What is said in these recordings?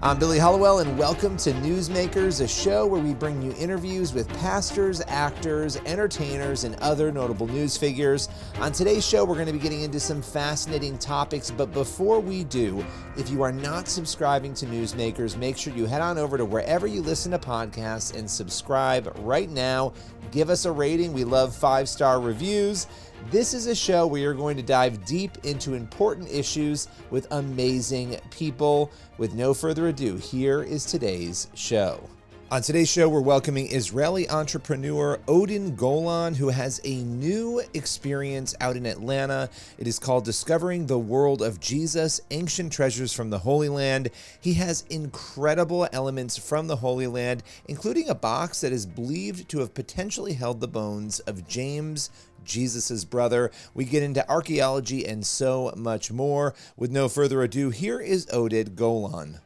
I'm Billy Hollowell, and welcome to Newsmakers, a show where we bring you interviews with pastors, actors, entertainers, and other notable news figures. On today's show, we're going to be getting into some fascinating topics, but before we do, if you are not subscribing to Newsmakers, make sure you head on over to wherever you listen to podcasts and subscribe right now. Give us a rating. We love 5-star reviews. This is a show where you're going to dive deep into important issues with amazing people. With no further ado, here is today's show. On today's show, we're welcoming Israeli entrepreneur Oded Golan, who has a new experience out in Atlanta. It is called Discovering the World of Jesus, Ancient Treasures from the Holy Land. He has incredible elements from the Holy Land, including a box that is believed to have potentially held the bones of James, Jesus' brother. We get into archaeology and so much more. With no further ado, here is Oded Golan.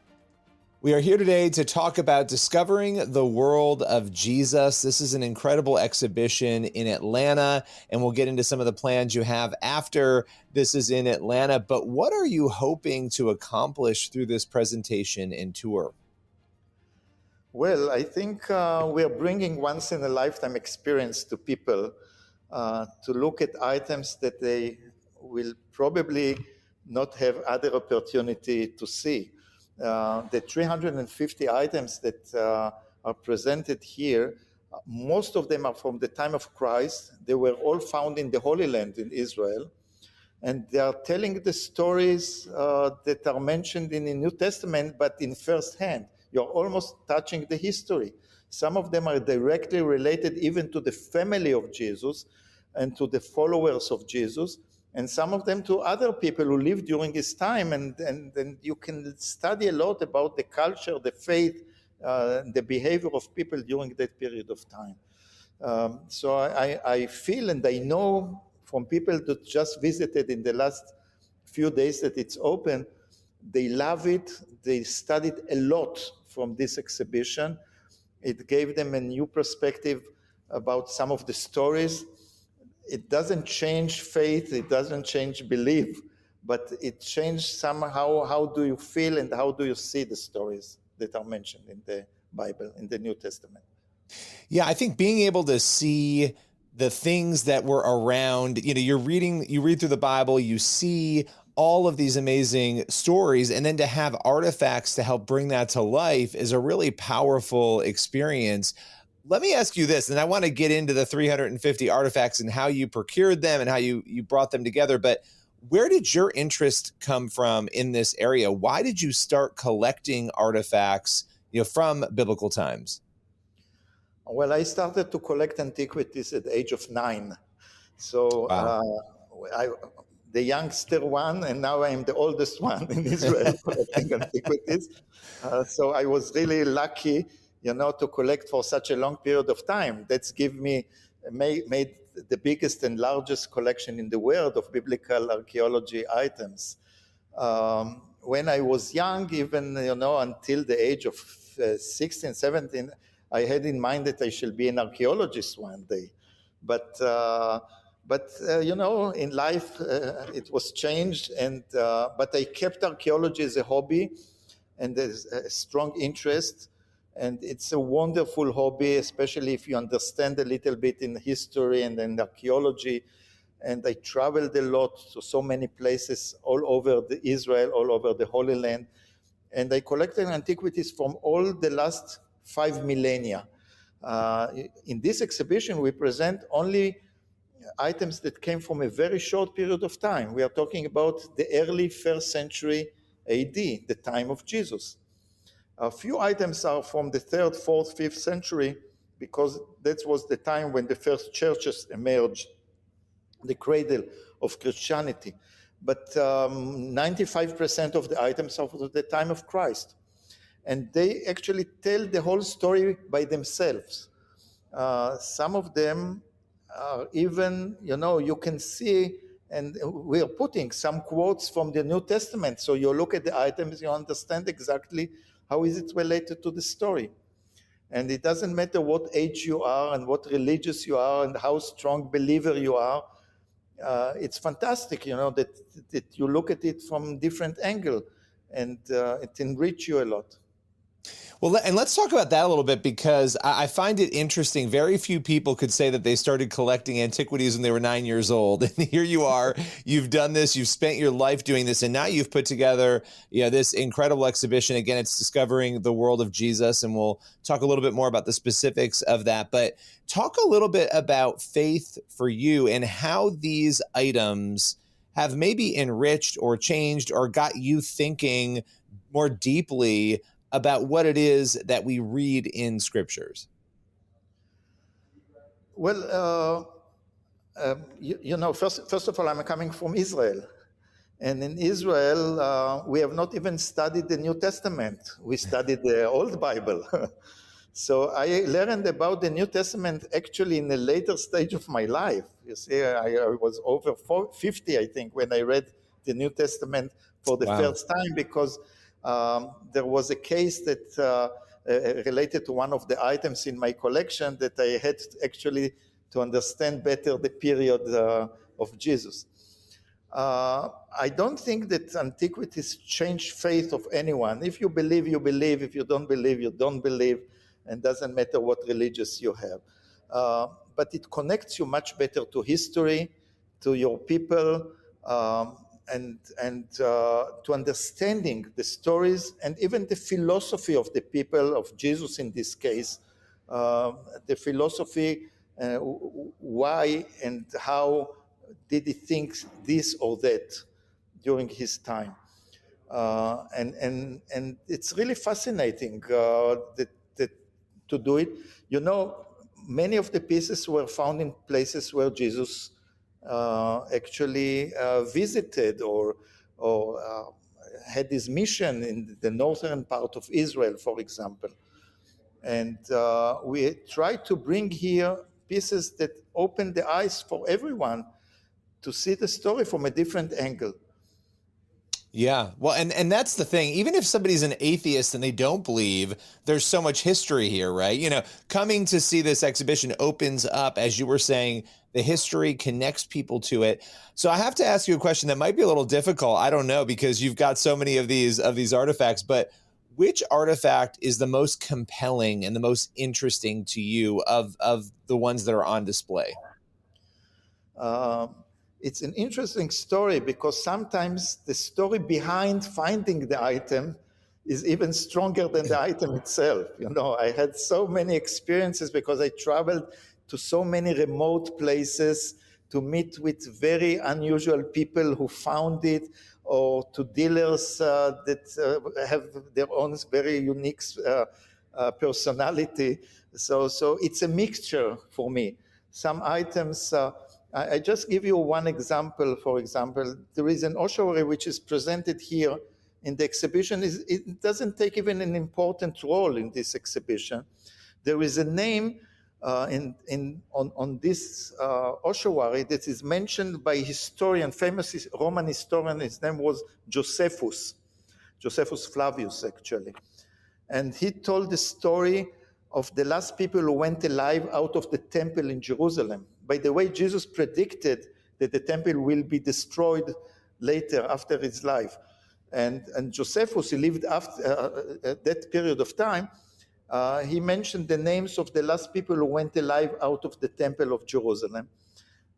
We are here today to talk about Discovering the World of Jesus. This is an incredible exhibition in Atlanta, and we'll get into some of the plans you have after this is in Atlanta. But what are you hoping to accomplish through this presentation and tour? Well, I think we are bringing once-in-a-lifetime experience to people to look at items that they will probably not have other opportunity to see. The 350 items that are presented here, most of them are from the time of Christ. They were all found in the Holy Land in Israel. And they are telling the stories that are mentioned in the New Testament, but in first hand. You're almost touching the history. Some of them are directly related even to the family of Jesus and to the followers of Jesus, and some of them to other people who lived during his time. And you can study a lot about the culture, the faith, the behavior of people during that period of time. So I feel and I know from people that just visited in the last few days that it's open, they love it. They studied a lot from this exhibition. It gave them a new perspective about some of the stories. It doesn't change faith, it doesn't change belief, but it changed somehow how do you feel and how do you see the stories that are mentioned in the Bible, in the New Testament. Yeah, I think being able to see the things that were around, you read through the Bible, you see all of these amazing stories, and then to have artifacts to help bring that to life is a really powerful experience. Let me ask you this, and I want to get into the 350 artifacts and how you procured them and how you brought them together, but where did your interest come from in this area? Why did you start collecting artifacts, from biblical times? Well, I started to collect antiquities at the age of 9. So Wow. The youngster one, and now I am the oldest one in Israel collecting antiquities. So I was really lucky, to collect for such a long period of time. That's made the biggest and largest collection in the world of biblical archaeology items. When I was young, even, until the age of 16, 17, I had in mind that I shall be an archaeologist one day. But in life, it was changed. But I kept archaeology as a hobby and as a strong interest. And it's a wonderful hobby, especially if you understand a little bit in history and in archaeology. And I traveled a lot to so many places all over Israel, all over the Holy Land. And I collected antiquities from all the last 5 millennia. In this exhibition, we present only items that came from a very short period of time. We are talking about the early 1st century AD, the time of Jesus. A few items are from the 3rd, 4th, 5th century, because that was the time when the first churches emerged, the cradle of Christianity. But 95% of the items are from the time of Christ. And they actually tell the whole story by themselves. Some of them are even, you can see, and we are putting some quotes from the New Testament. So you look at the items, you understand exactly how is it related to the story. And it doesn't matter what age you are and what religious you are and how strong believer you are. It's fantastic, that you look at it from different angle, and it enrich you a lot. Well, and let's talk about that a little bit, because I find it interesting. Very few people could say that they started collecting antiquities when they were 9 years old. And here you are, you've done this, you've spent your life doing this, and now you've put together, this incredible exhibition. Again, it's discovering the world of Jesus, and we'll talk a little bit more about the specifics of that. But talk a little bit about faith for you and how these items have maybe enriched or changed or got you thinking more deeply about what it is that we read in scriptures. Well, first of all, I'm coming from Israel. And in Israel, we have not even studied the New Testament. We studied the Old Bible. So I learned about the New Testament actually in a later stage of my life. You see, I was over 50, I think, when I read the New Testament for the first time, because there was a case that related to one of the items in my collection that I had actually to understand better the period of Jesus. I don't think that antiquities change faith of anyone. If you believe, you believe. If you don't believe, you don't believe. And doesn't matter what religious you have. But it connects you much better to history, to your people, and to understanding the stories and even the philosophy of the people, of Jesus in this case, the philosophy, why and how did he think this or that during his time. And it's really fascinating that to do it. Many of the pieces were found in places where Jesus actually visited or had his mission in the northern part of Israel, for example. And we try to bring here pieces that open the eyes for everyone to see the story from a different angle. Yeah. Well, and that's the thing. Even if somebody's an atheist and they don't believe, there's so much history here, right? Coming to see this exhibition opens up, as you were saying, the history connects people to it. So I have to ask you a question that might be a little difficult. I don't know, because you've got so many of these artifacts, but which artifact is the most compelling and the most interesting to you of the ones that are on display? It's an interesting story, because sometimes the story behind finding the item is even stronger than the item itself. I had so many experiences because I traveled to so many remote places to meet with very unusual people who found it, or to dealers that have their own very unique personality. So it's a mixture for me. Some items, I just give you one example. For example, there is an ossuary which is presented here in the exhibition. It doesn't take even an important role in this exhibition. There is a name on this ossuary that is mentioned by a historian, famous Roman historian. His name was Josephus Flavius, actually. And he told the story of the last people who went alive out of the temple in Jerusalem. By the way, Jesus predicted that the temple will be destroyed later after his life. And Josephus, he lived after that period of time. He mentioned the names of the last people who went alive out of the temple of Jerusalem.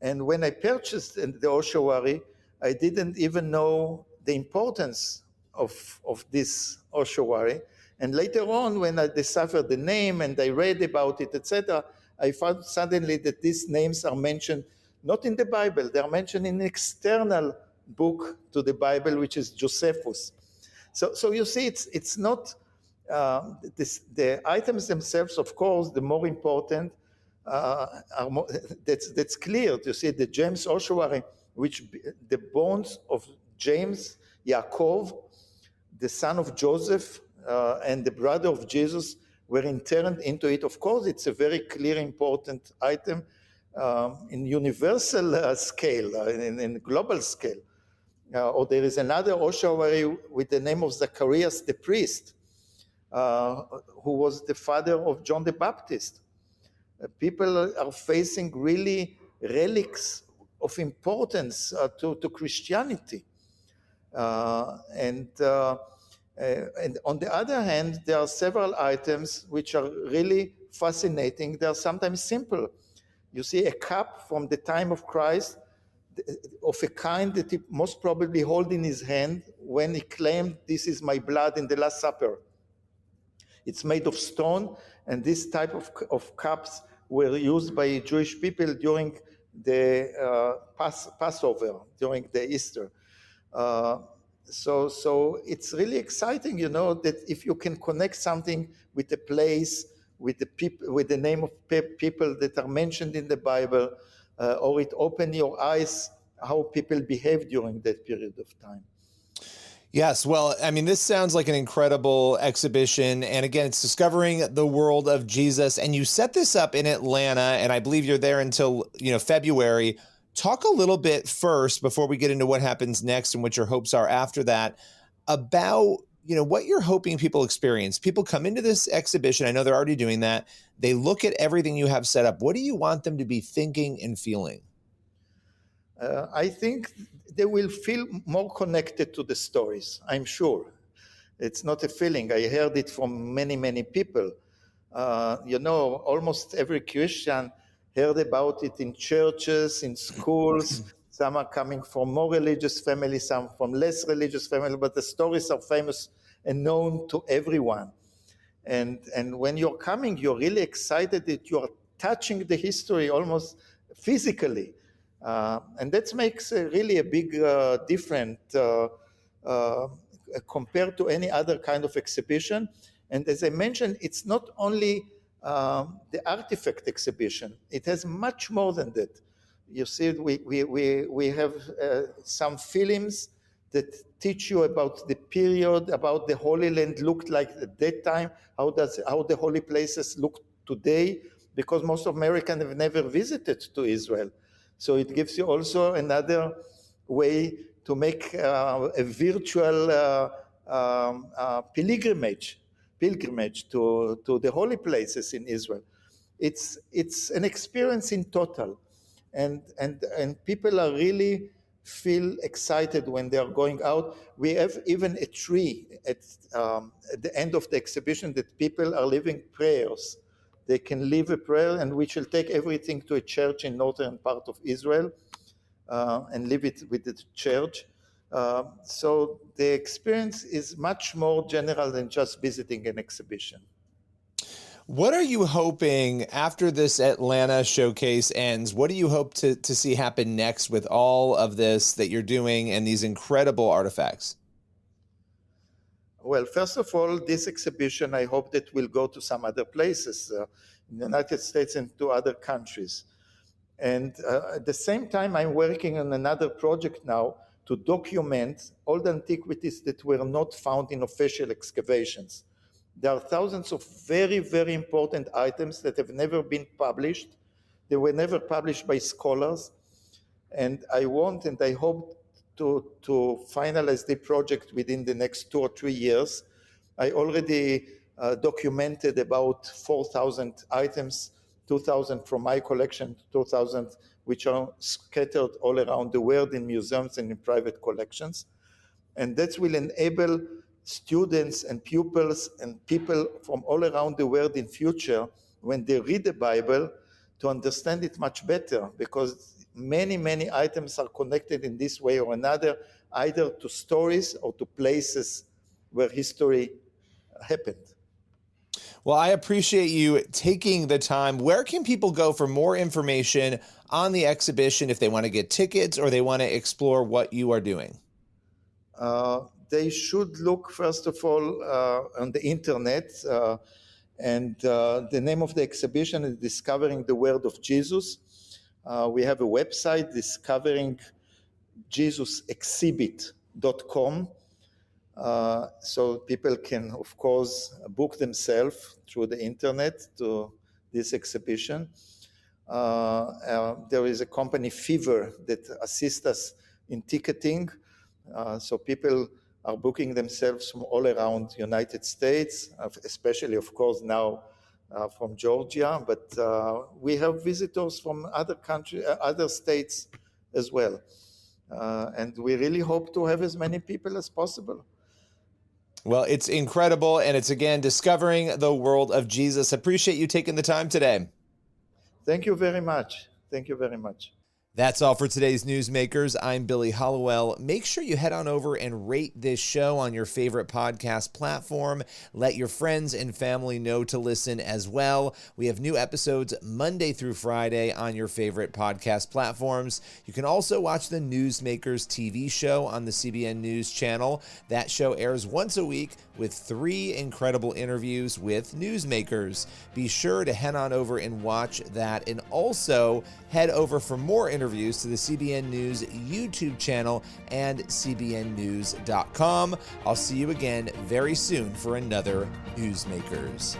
And when I purchased the ossuary, I didn't even know the importance of this ossuary. And later on, when I deciphered the name and I read about it, etc., I found suddenly that these names are mentioned not in the Bible. They are mentioned in an external book to the Bible, which is Josephus. So you see, it's not the items themselves, of course, the more important. That's clear. You see, the James ossuary, which the bones of James, Yaakov, the son of Joseph, and the brother of Jesus were interned into it. Of course, it's a very clear, important item in universal scale, in global scale. Or there is another ossuary with the name of Zacharias the priest, who was the father of John the Baptist. People are facing really relics of importance to Christianity. And And on the other hand, there are several items which are really fascinating. They are sometimes simple. You see a cup from the time of Christ of a kind that he most probably held in his hand when he claimed, "This is my blood in the Last Supper." It's made of stone, and this type of cups were used by Jewish people during the Passover, during the Easter. So it's really exciting, that if you can connect something with a place, with the people, with the name of people that are mentioned in the Bible, or it open your eyes how people behave during that period of time. Yes, well, I mean, this sounds like an incredible exhibition. And again, it's discovering the world of Jesus. And you set this up in Atlanta, and I believe you're there until, February. Talk a little bit first before we get into what happens next and what your hopes are after that about, what you're hoping people experience. People come into this exhibition. I know they're already doing that. They look at everything you have set up. What do you want them to be thinking and feeling? I think they will feel more connected to the stories, I'm sure. It's not a feeling. I heard it from many, many people. Almost every Christian heard about it in churches, in schools. Some are coming from more religious families, some from less religious families, but the stories are famous and known to everyone. And when you're coming, you're really excited that you're touching the history almost physically. And that makes really a big difference compared to any other kind of exhibition. And as I mentioned, it's not only the artifact exhibition, it has much more than that. You see, we have some films that teach you about the period, about the Holy Land looked like at that time, how the holy places look today, because most of Americans have never visited to Israel. So it gives you also another way to make a virtual pilgrimage to the holy places in Israel. It's an experience in total, and people are really feel excited when they are going out. We have even a tree at the end of the exhibition that people are leaving prayers. They can leave a prayer, and we shall take everything to a church in northern part of Israel and leave it with the church. So the experience is much more general than just visiting an exhibition. What are you hoping after this Atlanta showcase ends? What do you hope to see happen next with all of this that you're doing and these incredible artifacts? Well, first of all, this exhibition, I hope that will go to some other places in the United States and to other countries. And at the same time, I'm working on another project now to document all the antiquities that were not found in official excavations. There are thousands of very, very important items that have never been published. They were never published by scholars. And I want and I hope to finalize the project within the next 2 or 3 years. I already documented about 4,000 items, 2,000 from my collection, 2,000 which are scattered all around the world in museums and in private collections. And that will enable students and pupils and people from all around the world in future, when they read the Bible, to understand it much better, because many, many items are connected in this way or another, either to stories or to places where history happened. Well, I appreciate you taking the time. Where can people go for more information on the exhibition if they want to get tickets or they want to explore what you are doing? They should look, first of all, on the internet. And the name of the exhibition is Discovering the Word of Jesus. We have a website, discoveringjesusexhibit.com. So people can, of course, book themselves through the internet to this exhibition. There is a company, Fever, that assists us in ticketing. So people are booking themselves from all around the United States, especially, of course, now from Georgia. But we have visitors from other countries, other states as well. And we really hope to have as many people as possible. Well, it's incredible, and it's, again, discovering the world of Jesus. Appreciate you taking the time today. Thank you very much. Thank you very much. That's all for today's Newsmakers. I'm Billy Hollowell. Make sure you head on over and rate this show on your favorite podcast platform. Let your friends and family know to listen as well. We have new episodes Monday through Friday on your favorite podcast platforms. You can also watch the Newsmakers TV show on the CBN News channel. That show airs once a week with 3 incredible interviews with newsmakers. Be sure to head on over and watch that, and also head over for more interviews to the CBN News YouTube channel and cbnnews.com. I'll see you again very soon for another Newsmakers.